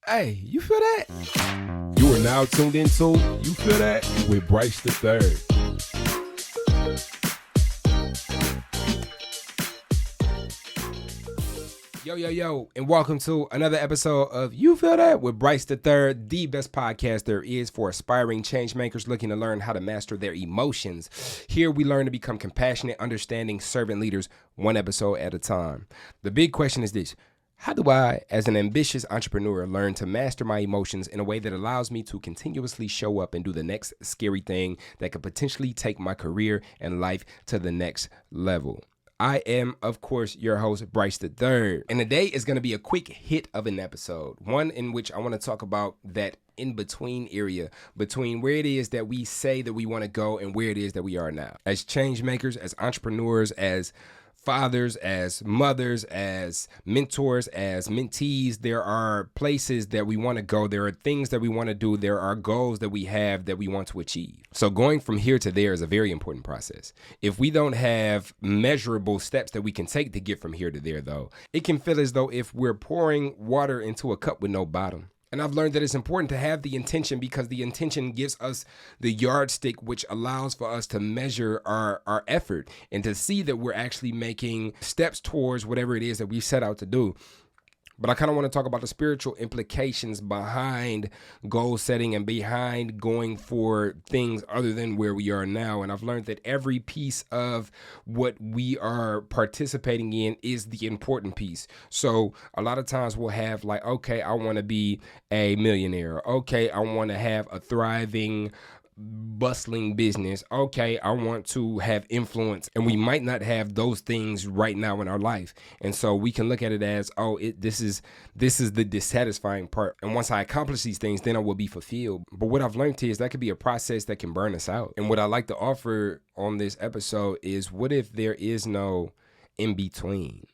Hey, you feel that? You are now tuned into You Feel That with Bryce the Third. Yo, and welcome to another episode of You Feel That with Bryce the Third, the best podcast there is for aspiring change makers looking to learn how to master their emotions. Here we learn to become compassionate, understanding servant leaders, one episode at a time. The big question is this: how do I, as an ambitious entrepreneur, learn to master my emotions in a way that allows me to continuously show up and do the next scary thing that could potentially take my career and life to the next level? I am, of course, your host, Bryce the Third. And today is going to be a quick hit of an episode, one in which I want to talk about that in-between area between where it is that we say that we want to go and where it is that we are now. As change makers, as entrepreneurs, as fathers, as mothers, as mentors, as mentees, there are places that we want to go. There are things that we want to do. There are goals that we have that we want to achieve. So going from here to there is a very important process. If we don't have measurable steps that we can take to get from here to there, though, it can feel as though if we're pouring water into a cup with no bottom. And I've learned that it's important to have the intention because the intention gives us the yardstick, which allows for us to measure our effort and to see that we're actually making steps towards whatever it is that we set out to do. But I kind of want to talk about the spiritual implications behind goal setting and behind going for things other than where we are now. And I've learned that every piece of what we are participating in is the important piece. So a lot of times we'll have like, okay, I want to be a millionaire. Okay, I want to have a thriving, bustling business. Okay, I want to have influence, and we might not have those things right now in our life. And so we can look at it as, this is the dissatisfying part. And once I accomplish these things, then I will be fulfilled. But what I've learned is that could be a process that can burn us out. And what I like to offer on this episode is, what if there is no in between?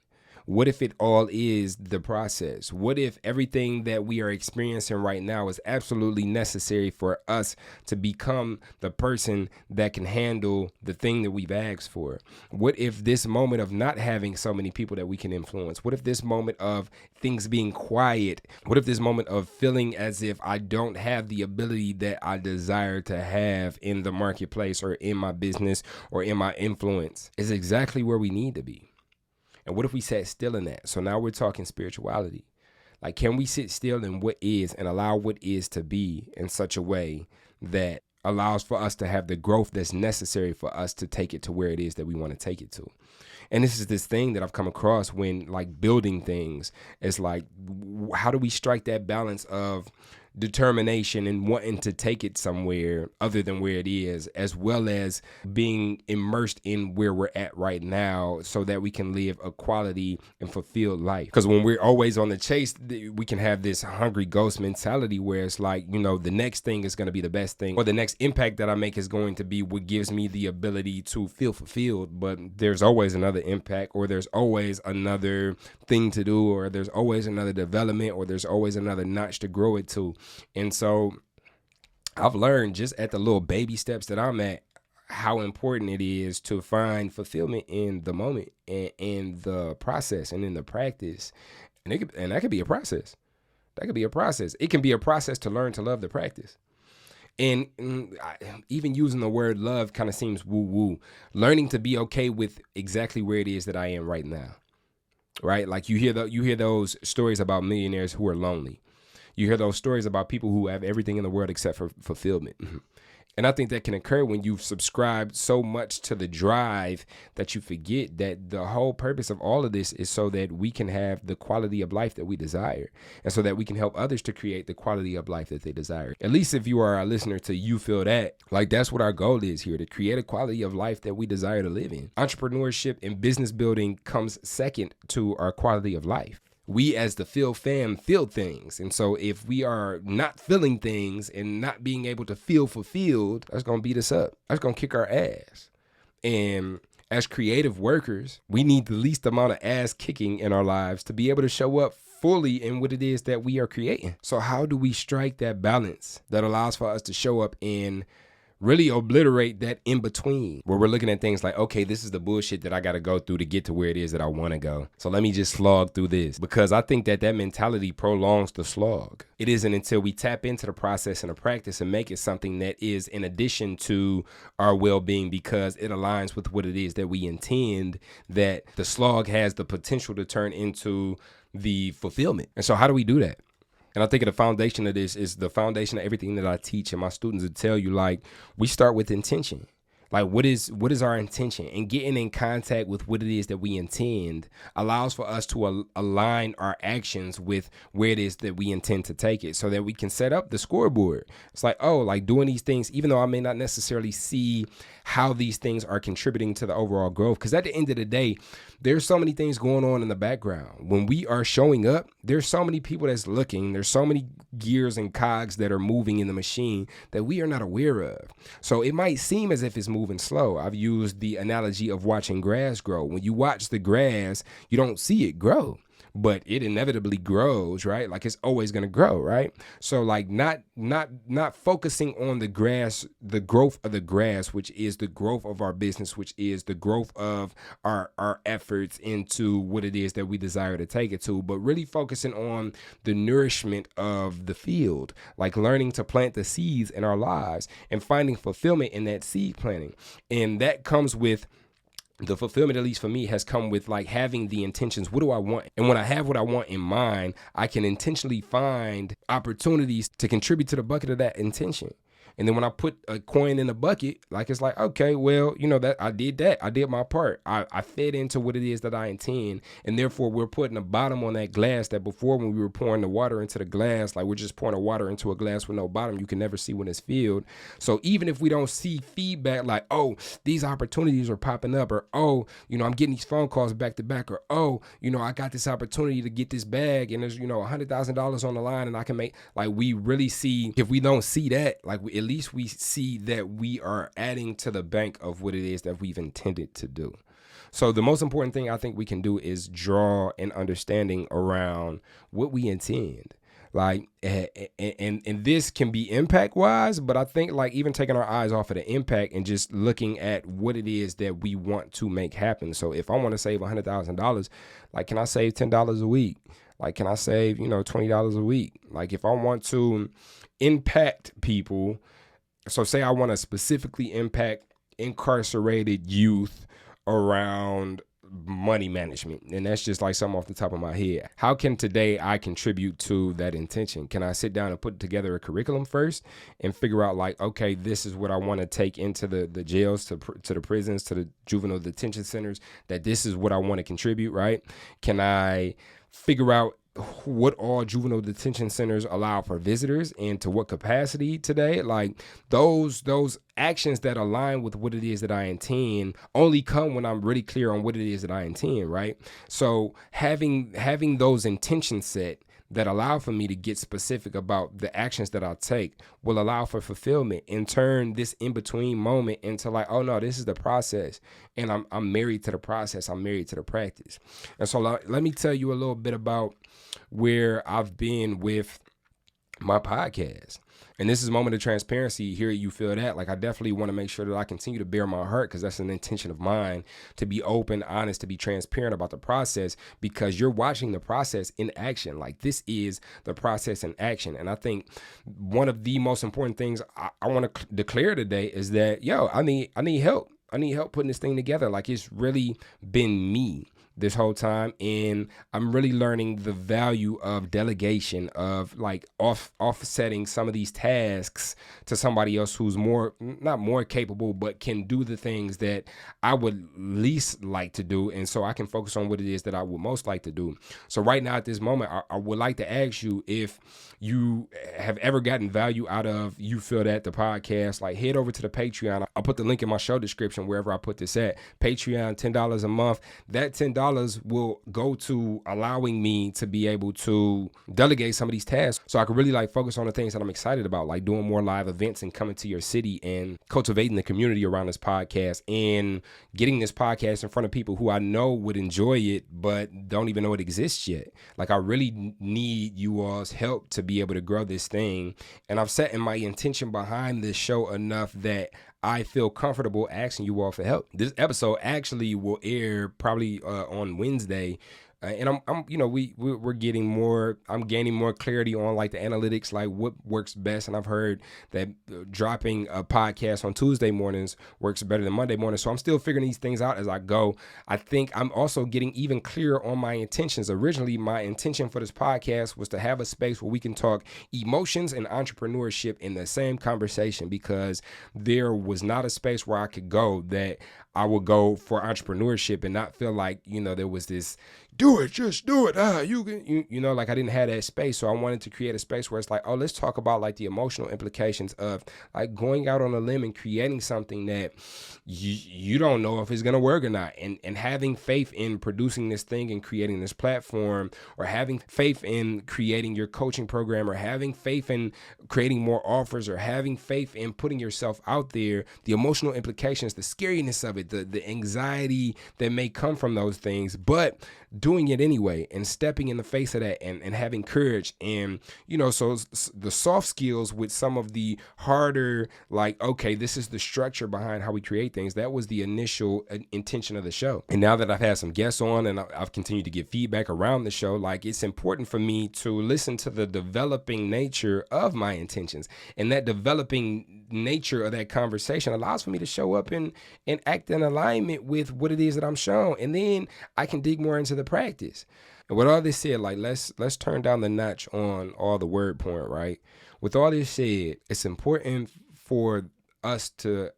What if it all is the process? What if everything that we are experiencing right now is absolutely necessary for us to become the person that can handle the thing that we've asked for? What if this moment of not having so many people that we can influence? What if this moment of things being quiet? What if this moment of feeling as if I don't have the ability that I desire to have in the marketplace or in my business or in my influence is exactly where we need to be? And what if we sat still in that? So now we're talking spirituality. Like, can we sit still in what is and allow what is to be in such a way that allows for us to have the growth that's necessary for us to take it to where it is that we want to take it to? And this is this thing that I've come across when like building things. It's like, how do we strike that balance of determination and wanting to take it somewhere other than where it is, as well as being immersed in where we're at right now so that we can live a quality and fulfilled life? Because when we're always on the chase, we can have this hungry ghost mentality where it's like, the next thing is going to be the best thing, or the next impact that I make is going to be what gives me the ability to feel fulfilled. But there's always another impact, or there's always another thing to do, or there's always another development, or there's always another notch to grow it to. And so I've learned just at the little baby steps that I'm at how important it is to find fulfillment in the moment and in the process and in the practice. And that could be a process. That could be a process. It can be a process to learn to love the practice. And even using the word love kind of seems woo-woo. Learning to be okay with exactly where it is that I am right now. Right? Like you hear those stories about millionaires who are lonely. You hear those stories about people who have everything in the world except for fulfillment. And I think that can occur when you've subscribed so much to the drive that you forget that the whole purpose of all of this is so that we can have the quality of life that we desire, and so that we can help others to create the quality of life that they desire. At least if you are a listener to You Feel That, like that's what our goal is here, to create a quality of life that we desire to live in. Entrepreneurship and business building comes second to our quality of life. We as the Feel fam feel things. And so if we are not feeling things and not being able to feel fulfilled, that's going to beat us up. That's going to kick our ass. And as creative workers, we need the least amount of ass kicking in our lives to be able to show up fully in what it is that we are creating. So how do we strike that balance that allows for us to show up in really obliterate that in between where we're looking at things like, okay, this is the bullshit that I got to go through to get to where it is that I want to go. So let me just slog through this, because I think that mentality prolongs the slog. It isn't until we tap into the process and the practice and make it something that is in addition to our well-being, because it aligns with what it is that we intend, that the slog has the potential to turn into the fulfillment. And so how do we do that? And I think the foundation of this is the foundation of everything that I teach, and my students would tell you, like, we start with intention. Like, what is our intention? And getting in contact with what it is that we intend allows for us to align our actions with where it is that we intend to take it, so that we can set up the scoreboard. It's like, oh, like doing these things, even though I may not necessarily see how these things are contributing to the overall growth. Because at the end of the day, there's so many things going on in the background. When we are showing up, there's so many people that's looking. There's so many gears and cogs that are moving in the machine that we are not aware of. So it might seem as if it's moving slow. I've used the analogy of watching grass grow. When you watch the grass, you don't see it grow, but it inevitably grows, right? Like, it's always going to grow, right? So like not focusing on the grass, the growth of the grass, which is the growth of our business, which is the growth of our efforts into what it is that we desire to take it to, but really focusing on the nourishment of the field, like learning to plant the seeds in our lives and finding fulfillment in that seed planting. And that comes with the fulfillment, at least for me, has come with like having the intentions. What do I want? And when I have what I want in mind, I can intentionally find opportunities to contribute to the bucket of that intention. And then when I put a coin in the bucket, like, it's like, okay, well, you know, that I did my part. I fed into what it is that I intend. And therefore we're putting a bottom on that glass that before, when we were pouring the water into the glass, like we're just pouring the water into a glass with no bottom, you can never see when it's filled. So even if we don't see feedback like, oh, these opportunities are popping up, or, oh, you know, I'm getting these phone calls back to back, or, oh, you know, I got this opportunity to get this bag and there's, you know, $100,000 on the line and I can make, like, we really see, if we don't see that, like, at least we see that we are adding to the bank of what it is that we've intended to do. So the most important thing I think we can do is draw an understanding around what we intend. Like, and this can be impact wise, but I think like even taking our eyes off of the impact and just looking at what it is that we want to make happen. So if I want to save $100,000, like, can I save $10 a week? Like, can I save, you know, $20 a week? Like, if I want to impact people, so say I want to specifically impact incarcerated youth around money management, and that's just like something off the top of my head. How can today I contribute to that intention? Can I sit down and put together a curriculum first and figure out like, okay, this is what I want to take into the jails, to the prisons, to the juvenile detention centers, that this is what I want to contribute, right? Can I figure out what all juvenile detention centers allow for visitors and to what capacity today? Like, those actions that align with what it is that I intend only come when I'm really clear on what it is that I intend, right? So having those intentions set that allow for me to get specific about the actions that I'll take will allow for fulfillment and turn this in-between moment into like, oh no, this is the process. And I'm married to the process. I'm married to the practice. And so let me tell you a little bit about where I've been with my podcast. And this is a moment of transparency here. You feel that? Like, I definitely want to make sure that I continue to bear my heart, because that's an intention of mine, to be open, honest, to be transparent about the process, because you're watching the process in action. Like, this is the process in action. And I think one of the most important things I want to declare today is that, I need help. I need help putting this thing together. Like, it's really been me this whole time, and I'm really learning the value of delegation, of like offsetting some of these tasks to somebody else who's not more capable, but can do the things that I would least like to do, and so I can focus on what it is that I would most like to do. So right now at this moment, I would like to ask you if you have ever gotten value out of You Feel That, the podcast. Like, head over to the Patreon. I'll put the link in my show description wherever I put this at. Patreon, $10 a month. That $10 dollars will go to allowing me to be able to delegate some of these tasks so I can really like focus on the things that I'm excited about, like doing more live events and coming to your city and cultivating the community around this podcast and getting this podcast in front of people who I know would enjoy it but don't even know it exists yet. Like I really need you all's help to be able to grow this thing. And I've set in my intention behind this show enough that I feel comfortable asking you all for help. This episode actually will air probably on Wednesday. And I'm, you know, we're getting more, I'm gaining more clarity on like the analytics, like what works best. And I've heard that dropping a podcast on Tuesday mornings works better than Monday morning. So I'm still figuring these things out as I go. I think I'm also getting even clearer on my intentions. Originally, my intention for this podcast was to have a space where we can talk emotions and entrepreneurship in the same conversation, because there was not a space where I could go that I would go for entrepreneurship and not feel like, you know, there was this, do it, just do it. You know, like I didn't have that space. So I wanted to create a space where it's like, oh, let's talk about like the emotional implications of like going out on a limb and creating something that you don't know if it's going to work or not. And having faith in producing this thing and creating this platform, or having faith in creating your coaching program, or having faith in creating more offers, or having faith in putting yourself out there, the emotional implications, the scariness of it, the anxiety that may come from those things, but doing it anyway and stepping in the face of that and having courage. And, you know, so the soft skills with some of the harder, like, okay, this is the structure behind how we create things. That was the initial intention of the show. And now that I've had some guests on and I've continued to get feedback around the show, like it's important for me to listen to the developing nature of my intentions. And that developing nature of that conversation allows for me to show up and act in alignment with what it is that I'm shown. And then I can dig more into the practice. And with all this said, like let's turn down the notch on all the word porn, right? With all this said, it's important for us to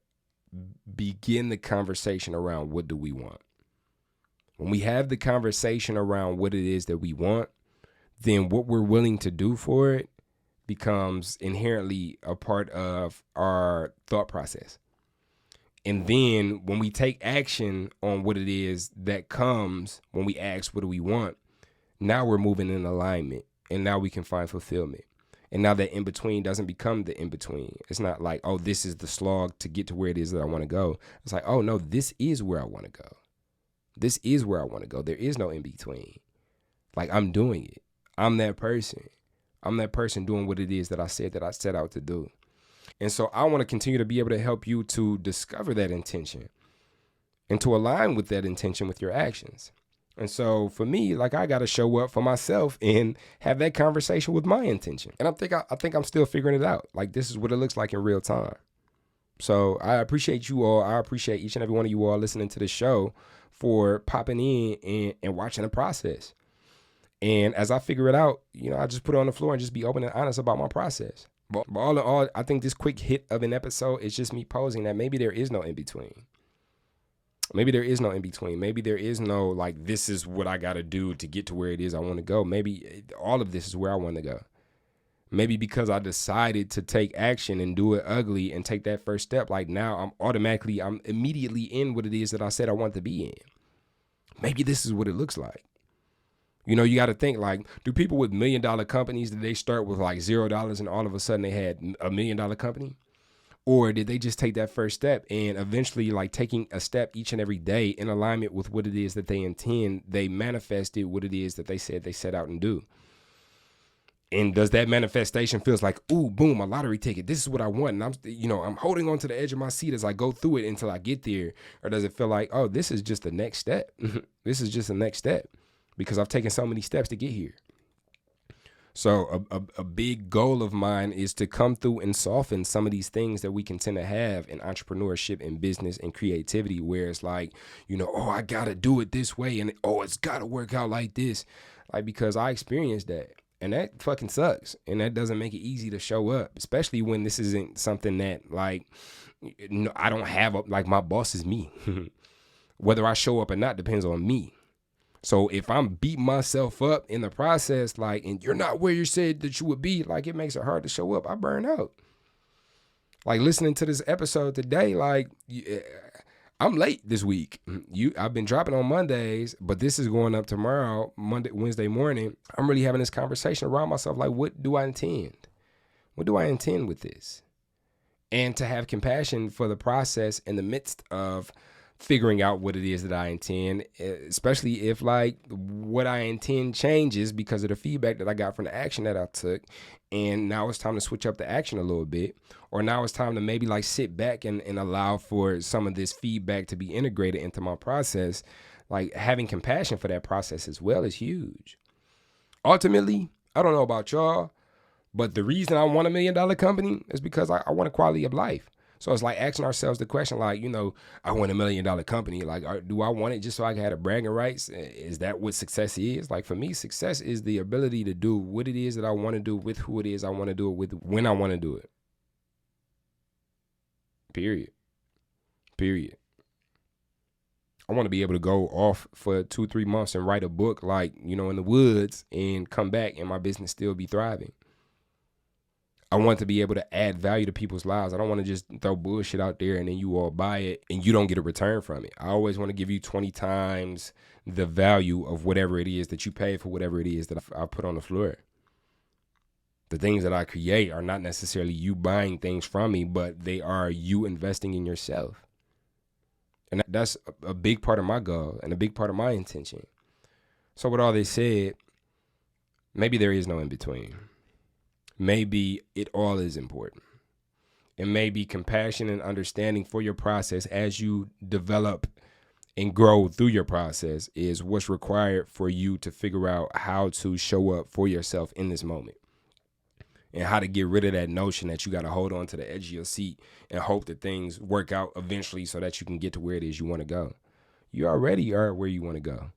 begin the conversation around what do we want. When we have the conversation around what it is that we want, then what we're willing to do for it becomes inherently a part of our thought process. And then when we take action on what it is that comes when we ask, what do we want? Now we're moving in alignment, and now we can find fulfillment. And now that in between doesn't become the in between. It's not like, oh, this is the slog to get to where it is that I want to go. It's like, oh no, this is where I want to go. This is where I want to go. There is no in between. Like I'm doing it. I'm that person. I'm that person doing what it is that I said that I set out to do. And so I want to continue to be able to help you to discover that intention and to align with that intention with your actions. And so for me, like I got to show up for myself and have that conversation with my intention. And I think I'm still figuring it out. Like this is what it looks like in real time. So I appreciate you all. I appreciate each and every one of you all listening to the show for popping in and watching the process. And as I figure it out, you know, I just put it on the floor and just be open and honest about my process. But all in all, I think this quick hit of an episode is just me posing that maybe there is no in between. Maybe there is no in between. Maybe there is no like, this is what I got to do to get to where it is I want to go. Maybe all of this is where I want to go. Maybe because I decided to take action and do it ugly and take that first step. Like now I'm immediately in what it is that I said I want to be in. Maybe this is what it looks like. You know, you got to think like, do people with $1 million companies, did they start with like $0 and all of a sudden they had $1 million company? Or did they just take that first step and eventually like taking a step each and every day in alignment with what it is that they intend, they manifested what it is that they said they set out and do? And does that manifestation feels like, ooh, boom, a lottery ticket. This is what I want. And I'm holding on to the edge of my seat as I go through it until I get there. Or does it feel like, oh, this is just the next step. This is just the next step because I've taken so many steps to get here. So a big goal of mine is to come through and soften some of these things that we can tend to have in entrepreneurship and business and creativity, where it's like, you know, oh, I got to do it this way. And oh, it's got to work out like this. Like, because I experienced that. And that fucking sucks. And that doesn't make it easy to show up, especially when this isn't something that like, I don't have, like my boss is me. Whether I show up or not depends on me. So if I'm beating myself up in the process, like, and you're not where you said that you would be, like it makes it hard to show up. I burn out. Like listening to this episode today, like I'm late this week. I've been dropping on Mondays, but this is going up tomorrow, Wednesday morning. I'm really having this conversation around myself. Like, what do I intend? What do I intend with this? And to have compassion for the process in the midst of figuring out what it is that I intend, especially if like what I intend changes because of the feedback that I got from the action that I took. And now it's time to switch up the action a little bit, or now it's time to maybe like sit back and allow for some of this feedback to be integrated into my process. Like having compassion for that process as well is huge. Ultimately, I don't know about y'all, but the reason I want $1 million company is because I want a quality of life. So it's like asking ourselves the question, like, I want $1 million company. Like, do I want it just so I can have the bragging rights? Is that what success is? Like, for me, success is the ability to do what it is that I want to do with who it is I want to do it with when I want to do it. Period. I want to be able to go off for 2-3 months and write a book, like, in the woods, and come back and my business still be thriving. I want to be able to add value to people's lives. I don't want to just throw bullshit out there and then you all buy it and you don't get a return from it. I always want to give you 20 times the value of whatever it is that you pay for whatever it is that I put on the floor. The things that I create are not necessarily you buying things from me, but they are you investing in yourself. And that's a big part of my goal and a big part of my intention. So with all this said, maybe there is no in between. Maybe it all is important. And maybe compassion and understanding for your process as you develop and grow through your process is what's required for you to figure out how to show up for yourself in this moment. And how to get rid of that notion that you got to hold on to the edge of your seat and hope that things work out eventually so that you can get to where it is you want to go. You already are where you want to go.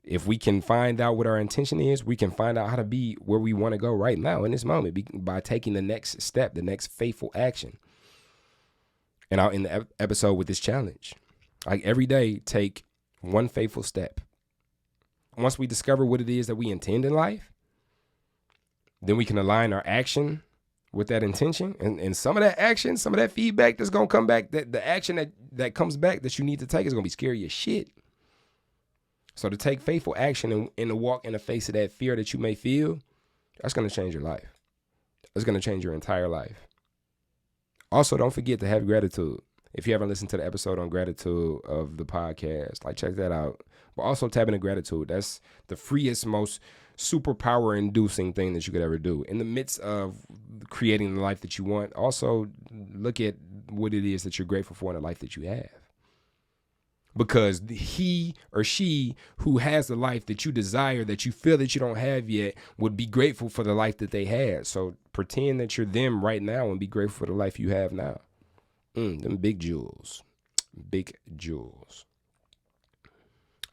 If we can find out what our intention is, we can find out how to be where we want to go right now in this moment by taking the next step, the next faithful action. And I'll end the episode with this challenge. Like every day, take one faithful step. Once we discover what it is that we intend in life, then we can align our action with that intention. And some of that action, some of that feedback that's going to come back, that the action that comes back that you need to take is going to be scary as shit. So to take faithful action and to walk in the face of that fear that you may feel, that's going to change your life. It's going to change your entire life. Also, don't forget to have gratitude. If you haven't listened to the episode on gratitude of the podcast, like check that out. But also tap into gratitude. That's the freest, most superpower inducing thing that you could ever do. In the midst of creating the life that you want, also look at what it is that you're grateful for in the life that you have. Because he or she who has the life that you desire, that you feel that you don't have yet, would be grateful for the life that they had. So pretend that you're them right now and be grateful for the life you have now. Them big jewels. Big jewels.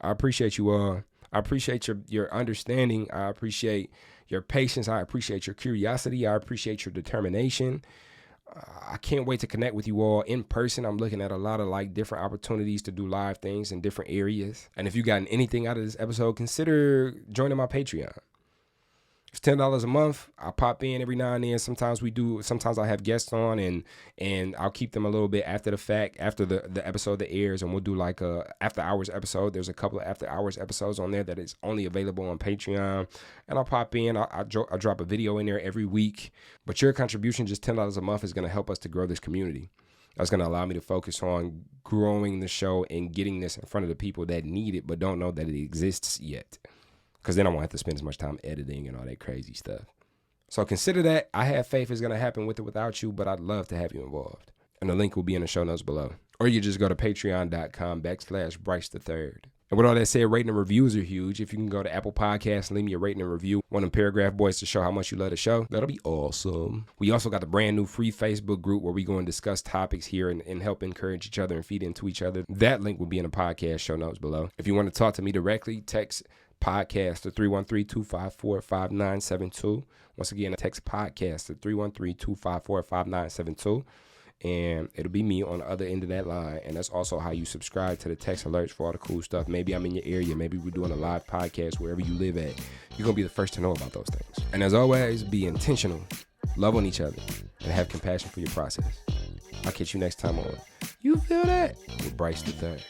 I appreciate you all. I appreciate your understanding. I appreciate your patience. I appreciate your curiosity. I appreciate your determination. I can't wait to connect with you all in person. I'm looking at a lot of like different opportunities to do live things in different areas. And if you gotten anything out of this episode, consider joining my Patreon. It's $10 a month. I pop in every now and then. Sometimes I have guests on and I'll keep them a little bit after the fact, after the episode that airs, and we'll do like a after hours episode. There's a couple of after hours episodes on there that is only available on Patreon. And I'll pop in. I drop a video in there every week. But your contribution, just $10 a month, is going to help us to grow this community. That's going to allow me to focus on growing the show and getting this in front of the people that need it but don't know that it exists yet. Because then I won't have to spend as much time editing and all that crazy stuff. So consider that. I have faith it's going to happen with or without you, but I'd love to have you involved. And the link will be in the show notes below. Or you just go to patreon.com/Bryce3rd. And with all that said, rating and reviews are huge. If you can go to Apple Podcasts and leave me a rating and review, one of them paragraph boys to show how much you love the show, that'll be awesome. We also got the brand new free Facebook group where we go and discuss topics here and help encourage each other and feed into each other. That link will be in the podcast show notes below. If you want to talk to me directly, text podcast to 313-254-5972. Once again, text podcast to 313-254-5972. And it'll be me on the other end of that line. And that's also how you subscribe to the text alerts for all the cool stuff. Maybe I'm in your area. Maybe we're doing a live podcast wherever you live at. You're going to be the first to know about those things. And as always, be intentional, love on each other, and have compassion for your process. I'll catch you next time on You feel that? With Bryce the Third.